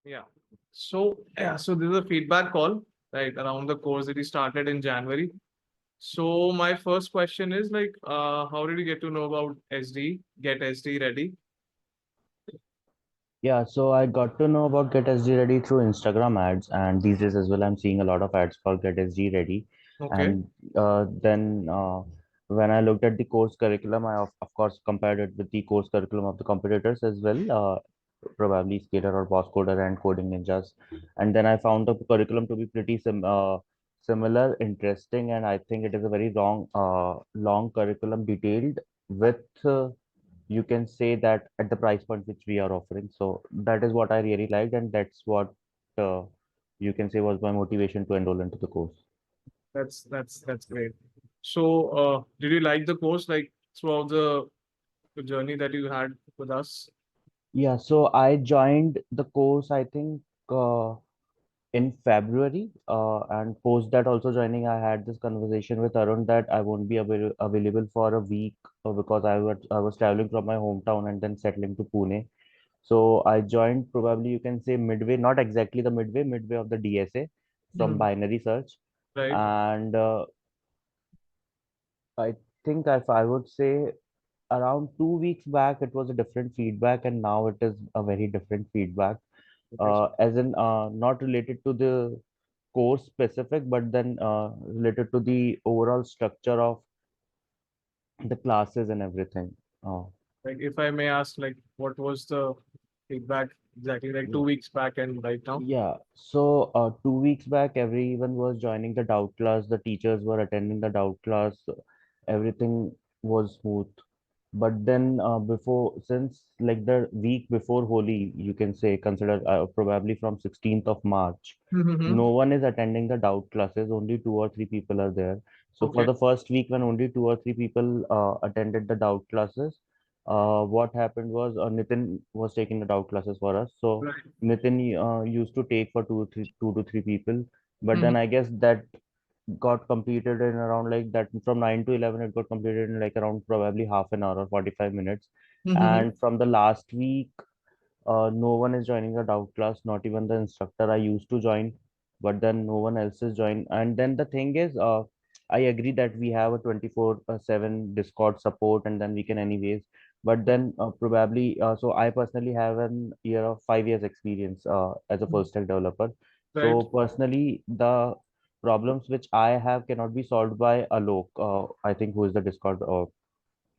Yeah. So this is a feedback call, right, around the course that you started in January. So my first question is like, how did you get to know about SD, Get SD Ready? Yeah, so I got to know about Get SDE Ready through Instagram ads, and these days as well, I'm seeing a lot of ads for Get SDE Ready. Okay. And then when I looked at the course curriculum, I of course compared it with the course curriculum of the competitors as well, probably Skater or Boss Coder and Coding Ninjas. And then I found the curriculum to be pretty similar, interesting, and I think it is a very long curriculum, detailed with. You can say that at the price point which we are offering. So that is what I really liked, and that's what uh, you can say was my motivation to enroll into the course. That's great. So did you like the course like throughout the journey that you had with us? Yeah, so I joined the course, I think, in February, and post that also joining, I had this conversation with Arun that I won't be available for a week because I was traveling from my hometown and then settling to Pune. So I joined probably you can say midway, not exactly the midway of the DSA from Mhm. binary search. Right. And I think if I would say around 2 weeks back, it was a different feedback, and now it is a very different feedback. Okay. As in, not related to the course specific, but then related to the overall structure of the classes and everything. Uh, Like if I may ask, like what was the feedback exactly like two yeah. weeks back and right now? Yeah, so 2 weeks back, everyone was joining the doubt class. The teachers were attending the doubt class. Everything was smooth. But then, since like the week before Holi, you can say, consider probably from 16th of March, Mm-hmm. no one is attending the doubt classes. Only two or three people are there. So for Okay. the first week, when only two or three people attended the doubt classes, what happened was Nitin was taking the doubt classes for us. So Right. Nitin used to take for two to three people, but Mm-hmm. then I guess that got completed in around like that from 9 to 11. It got completed in like around probably half an hour or 45 minutes. Mm-hmm. And from the last week, no one is joining the doubt class, not even the instructor. I used to join, but then no one else is joined. And then the thing is, I agree that we have a 24/7 Discord support, and then we can anyways. But then probably, so I personally have an year of 5 years experience as a full stack developer. Right. So personally, the problems which I have cannot be solved by Alok. I think who is the Discord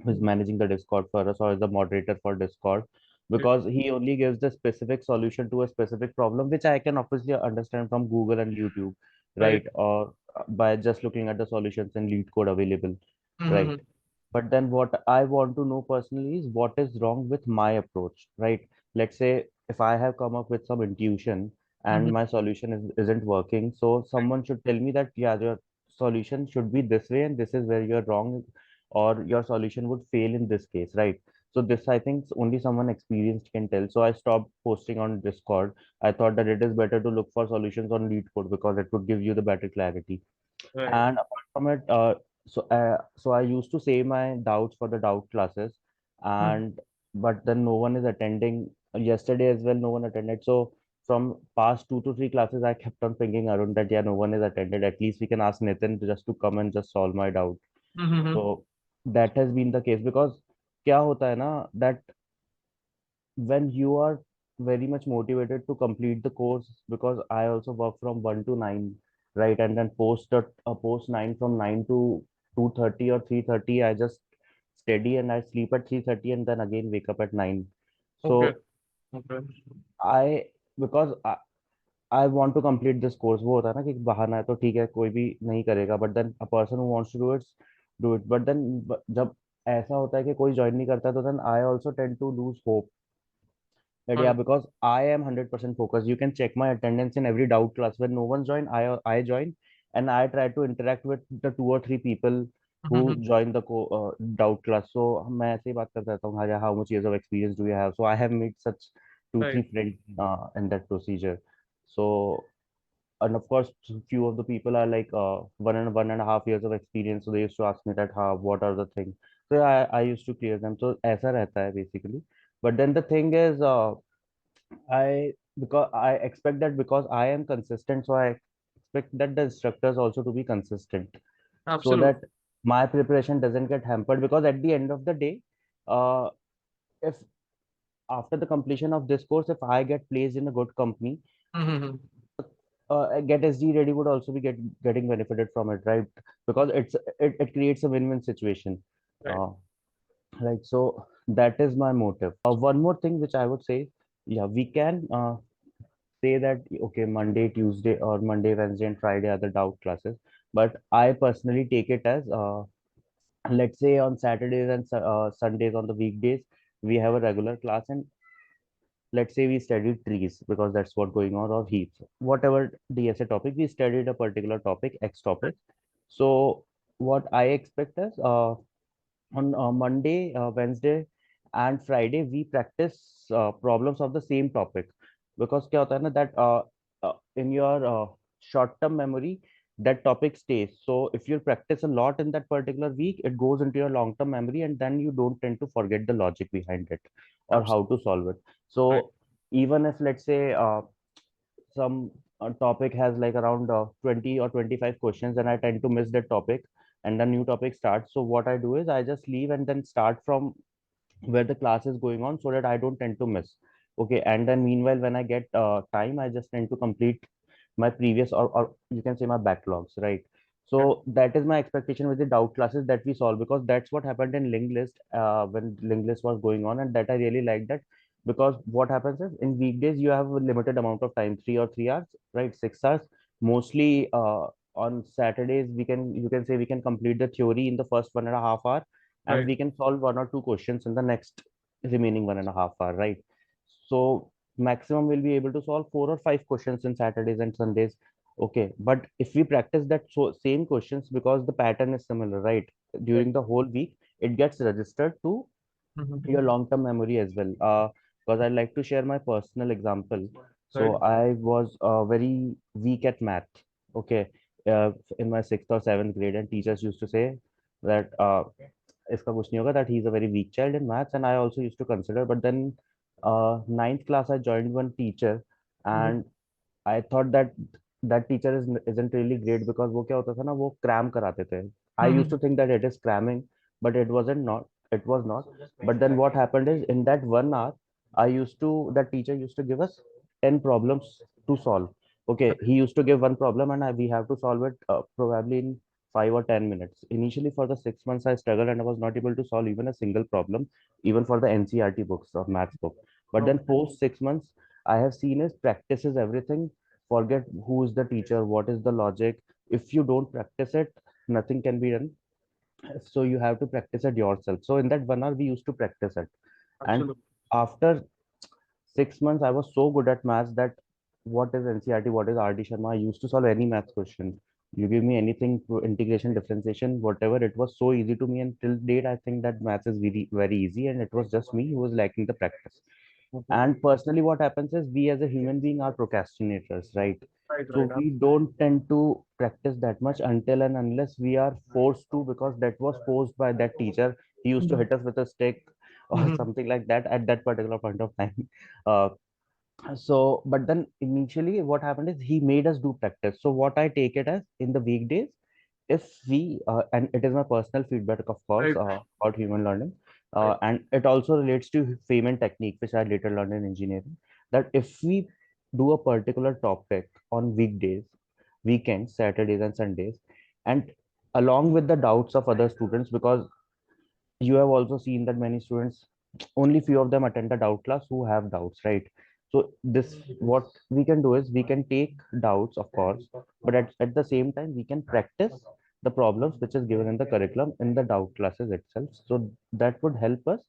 who's Mhm. managing the Discord for us or is the moderator for Discord, Right. because he only gives the specific solution to a specific problem, which I can obviously understand from Google and YouTube, Right. right? Or by just looking at the solutions and lead code available, right? Mm-hmm. But then what I want to know personally is what is wrong with my approach, right? Let's say if I have come up with some intuition and Mm-hmm. my solution isn't working, so someone should tell me that, yeah, your solution should be this way and this is where you're wrong, or your solution would fail in this case, right? So this I think only someone experienced can tell. So I stopped posting on Discord. I thought that it is better to look for solutions on lead code because it would give you the better clarity. Right. And apart from it, so I used to save my doubts for the doubt classes, Mhm. and but then no one is attending. Yesterday as well, no one attended. So from past two to three classes, I kept on thinking around that, yeah, no one is attended. At least we can ask Nathan just to come and just solve my doubt. Mm-hmm. So that has been the case because क्या होता है ना that when you are very much motivated to complete the course, because I also work from 1 to 9, right? And then post 9 from 9 to 2:30 or 3:30, I just steady and I sleep at 3:30 and then again wake up at 9. Okay. So Okay. I because I want to complete this course. वो होता है ना कि बहाना है तो ठीक है कोई भी नहीं करेगा, but then a person who wants to do it, but then जब ऐसा होता है कि कोई ज्वाइन नहीं करता, तो then I also tend to lose hope. But yeah, Fun. because I am 100% focused. You can check my attendance in every doubt class. When no one join, I join, and I try to interact with the two or three people who Mm-hmm. join the doubt class. So मैं ऐसे ही बात करता रहता हूँ. हाँ, how much years of experience do you have? So I have made such two Right. three friends in that procedure. So and of course, few of the people are like 1.5 years of experience. So they used to ask me that, what are the things? So yeah, I used to clear them. So ऐसा रहता है basically. But then the thing is, I because I expect that because I am consistent, so I expect that the instructors also to be consistent, so Absolutely. that my preparation doesn't get hampered. Because at the end of the day, uh, if after the completion of this course, if I get placed in a good company, Mm-hmm. Get SDE Ready would also be getting benefited from it, right? Because it creates a win-win situation. Right. Uh, right. So that is my motive. One more thing which I would say, yeah, we can say that okay, Monday, Tuesday, or Monday, Wednesday, and Friday are the doubt classes. But I personally take it as let's say on Saturdays and Sundays, on the weekdays, we have a regular class, and let's say we studied trees because that's what going on, or heaps, whatever DSA topic we studied, a particular topic, X topic. So what I expect is on Monday, Wednesday, and Friday, we practice problems of the same topic. Because क्या होता है ना, that in your short-term memory, that topic stays. So if you practice a lot in that particular week, it goes into your long-term memory, and then you don't tend to forget the logic behind it or how Absolutely. to solve it. Right. So even if, let's say, some topic has like around 20 or 25 questions, and I tend to miss that topic, and the new topic starts. So what I do is I just leave and then start from where the class is going on, so that I don't tend to miss. Okay, and then meanwhile, when I get time, I just tend to complete my previous, or you can say my backlogs, right? Right. So that is my expectation with the doubt classes that we solve, because that's what happened in link list when link list was going on, and that I really like that. Because what happens is, in weekdays you have a limited amount of time, 3 or 3 hours, right? 6 hours mostly. On Saturdays, we can, you can say, we can complete the theory in the first 1.5 hour, and Right. we can solve 1 or 2 questions in the next remaining 1.5 hour, right? So maximum we'll be able to solve 4 or 5 questions in Saturdays and Sundays. Okay, but if we practice that same questions, because the pattern is similar, right? Right. During the whole week, it gets registered to Mm-hmm. your long-term memory as well. Because I like to share my personal example. Right. So I was very weak at math. Okay, in my sixth or seventh grade, and teachers used to say that इसका कुछ नहीं होगा, that he's a very weak child in maths, and I also used to consider. But then ninth class, I joined one teacher, Mm-hmm. and I thought that that teacher isn't really great, because वो क्या होता था ना, वो cram कराते थे. I used Mm-hmm. to think that it is cramming, but it wasn't, not it was not. But then what happened is, in that 1 hour, that teacher used to give us 10 problems to solve. Okay, he used to give one problem, and we have to solve it probably in 5 or 10 minutes. Initially, for the 6 months, I struggled, and I was not able to solve even a single problem, even for the NCRT books or maths book. But then Okay. post 6 months, I have seen is practice is everything. Forget who is the teacher, what is the logic. If you don't practice it, nothing can be done. So you have to practice it yourself. So in that 1 hour, we used to practice it. And Absolutely. after 6 months, I was so good at maths that what is NCRT, what is RD Sharma, I used to solve any maths question. You give me anything to integration, differentiation, whatever, it was so easy to me. And till date, I think that maths is very, very easy. And it was just me who was lacking the practice. Okay. And personally, what happens is, we as a human being are procrastinators, right? Right. Right. So we don't tend to practice that much until and unless we are forced to, because that was forced by that teacher. He used to Mm-hmm. hit us with a stick or Mm-hmm. something like that at that particular point of time. Uh, so, but then initially, what happened is, he made us do practice. So what I take it as, in the weekdays, if we and it is my personal feedback, of course, Right. about human learning, Right. and it also relates to payment technique, which I later learned in engineering, that if we do a particular topic on weekdays, weekends, Saturdays and Sundays, and along with the doubts of other students, because you have also seen that many students, only few of them attend the doubt class who have doubts, right? So this, what we can do is, we can take doubts, of course, but at the same time, we can practice the problems which is given in the curriculum in the doubt classes itself. So that would help us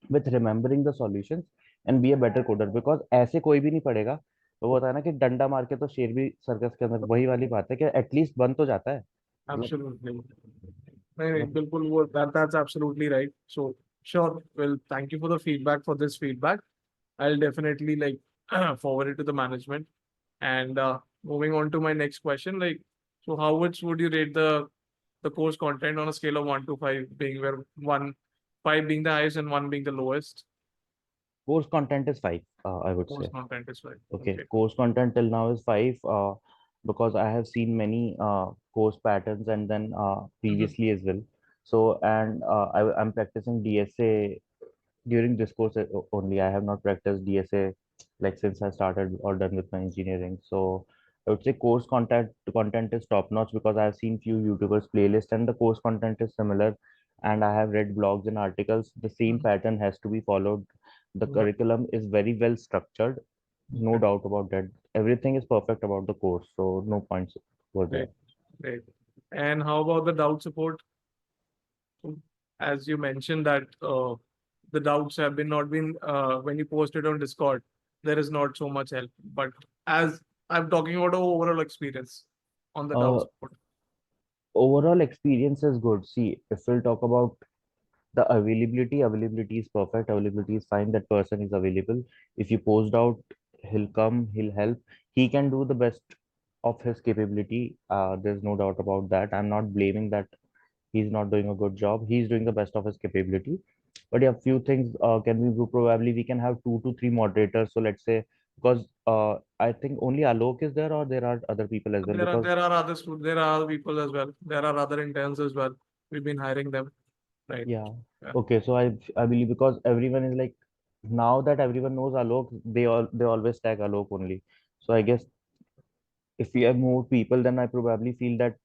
with remembering the solutions and be a better coder. Because ऐसे कोई भी नहीं पढ़ेगा. तो वो होता है ना कि डंडा मार के तो शेर भी सर्कस के अंदर, वही वाली बात है कि एटलीस्ट बन तो जाता है. मतलब Absolutely. नहीं, नहीं, बिल्कुल वो that's absolutely right. So sure. Well, thank you for the feedback, for this feedback. I'll definitely like forward it to the management. And moving on to my next question, like, so how much would you rate the course content on a scale of 1 to 5, being where 5 being the highest and 1 being the lowest? Course content is 5, I would Course say. content is right. Okay, Okay. course content till now is 5, because I have seen many course patterns and then Mhm. previously as well. So, and I'm practicing DSA during this course only. I have not practiced DSA like since I started or done with my engineering. So I would say course content is top notch because I have seen few YouTubers playlist and the course content is similar, and I have read blogs and articles. The same Mhm. pattern has to be followed. The Right. curriculum is very well structured, no Okay. doubt about that. Everything is perfect about the course, so no points over there. Great. Great. And how about the doubt support? As you mentioned that the doubts have been not been when you post it on Discord, there is not so much help. But as I'm talking about the overall experience on the doubt Uh, support. Overall experience is good. See, if we'll talk about the availability is perfect. Availability is fine. That person is available. If you post out, he'll come, he'll help. He can do the best of his capability. There's no doubt about that. I'm not blaming that he's not doing a good job. He's doing the best of his capability. But yeah, few things can we do. Probably we can have 2 to 3 moderators. So let's say, because I think only Alok is there, or there are other people as well. Because There are other there are other people as well. There are other interns as well. We've been hiring them. Right. yeah, Yeah. okay. So I believe because everyone is like, now that everyone knows Alok, they always tag Alok only. So I guess if we have more people, then I probably feel that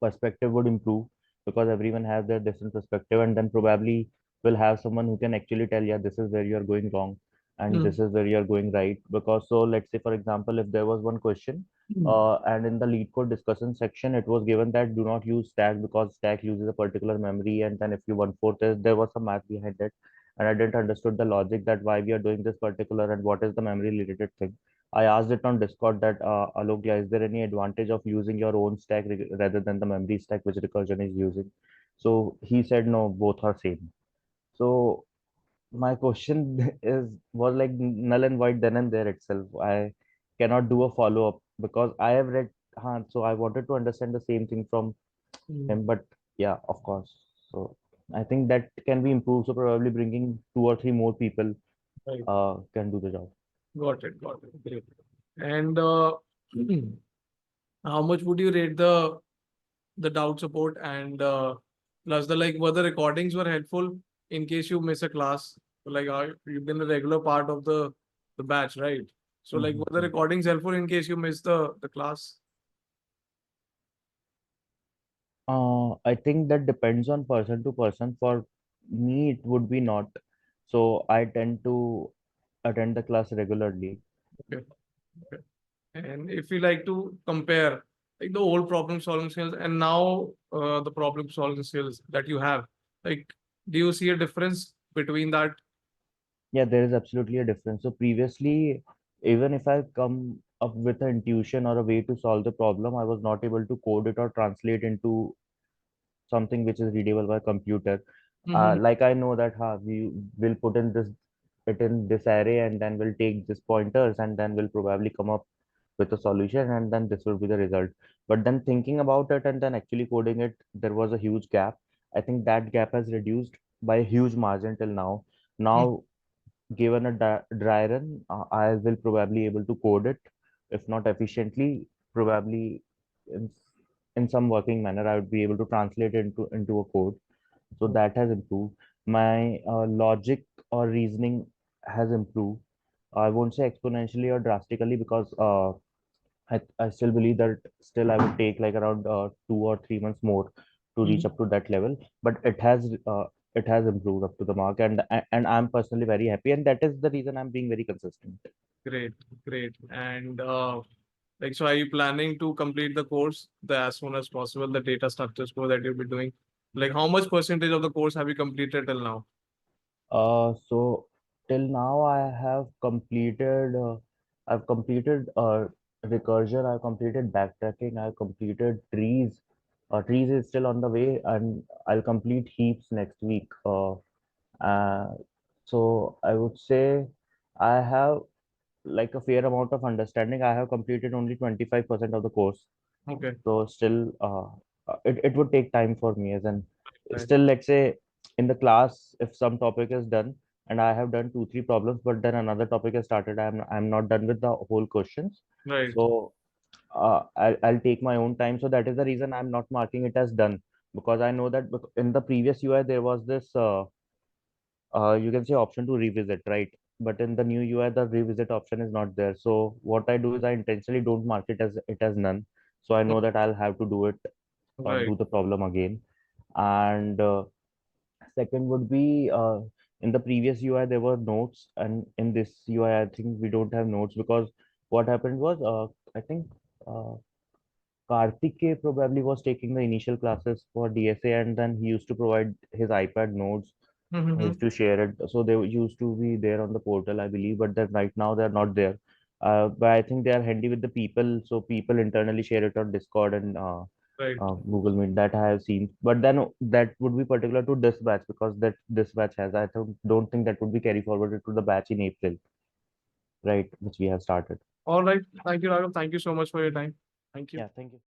perspective would improve because everyone has their different perspective, and then probably will have someone who can actually tell, yeah, this is where you are going wrong and Mm. this is where you are going right. Because so let's say, for example, if there was one question, Mm. and in the lead code discussion section it was given that do not use stack because stack uses a particular memory, and then if you 1/4 is, there was some math behind it, and I didn't understood the logic that why we are doing this particular and what is the memory related thing. I asked it on Discord that, Alok, yeah, is there any advantage of using your own stack rather than the memory stack which recursion is using? So he said no, both are same. So my question is was like null and void then and there itself. I cannot do a follow up because I have read. So I wanted to understand the same thing from Mm. him, but yeah, of course. So I think that can be improved. So probably bringing 2 or 3 more people Right. can do the job. Got it. Got it. Great. And how much would you rate the doubt support and plus the like whether recordings were helpful in case you miss a class? Like you've been a regular part of the batch, right? So like were the Mhm. recordings helpful in case you miss the class? I think that depends on person to person. For me, it would be not. So I tend to attend the class regularly. Okay. Okay. And if you like to compare like the old problem solving skills and now the problem solving skills that you have, like do you see a difference between that? Yeah, there is absolutely a difference. So previously, even if I come up with an intuition or a way to solve the problem, I was not able to code it or translate into something which is readable by computer. Mhm. Like I know that we will put in this it in this array, and then we'll take this pointers, and then we'll probably come up with a solution, and then this will be the result. But then thinking about it and then actually coding it, there was a huge gap. I think that gap has reduced by a huge margin till now. Mm. Now, given a dry run, I will probably able to code it, if not efficiently, probably in, in some working manner, I would be able to translate it into a code. So that has improved. My logic or reasoning has improved. I won't say exponentially or drastically because I still believe that still I would take like around 2 or 3 months more to reach Mhm. up to that level. But it has improved up to the mark, and I'm personally very happy, and that is the reason I'm being very consistent. Great, great. And like, so are you planning to complete the course as soon as possible, the data structures course that you'll be doing? Like, how much percentage of the course have you completed till now? So till now I've completed recursion, I've completed backtracking, I've completed trees. Trees is still on the way, and I'll complete heaps next week. Uh, so I would say I have like a fair amount of understanding. I have completed only 25% of the course, Okay. so still it would take time for me, as in Right. still let's say in the class if some topic is done, and I have done 2 3 problems, but then another topic has started. I'm not done with the whole questions. Right. So I'll take my own time. So that is the reason I'm not marking it as done, because I know that in the previous UI there was this you can say option to revisit, right? But in the new UI, the revisit option is not there. So what I do is I intentionally don't mark it as none. So I know that I'll have to do it, Right. do the problem again. And second would be in the previous UI there were notes, and in this UI I think we don't have notes, because what happened was I think uh, Karthik probably was taking the initial classes for DSA, and then he used to provide his iPad notes. I Mm-hmm. used to share it. So they used to be there on the portal, I believe, but then right now they're not there. But I think they are handy with the people, so people internally share it on Discord and Right. Google Meet, that I have seen. But then that would be particular to this batch, because that this batch has. Don't think that would be carry forwarded to the batch in April, right, which we have started. All right. Thank you, Raghav. Thank you so much for your time. Thank you. Yeah, thank you.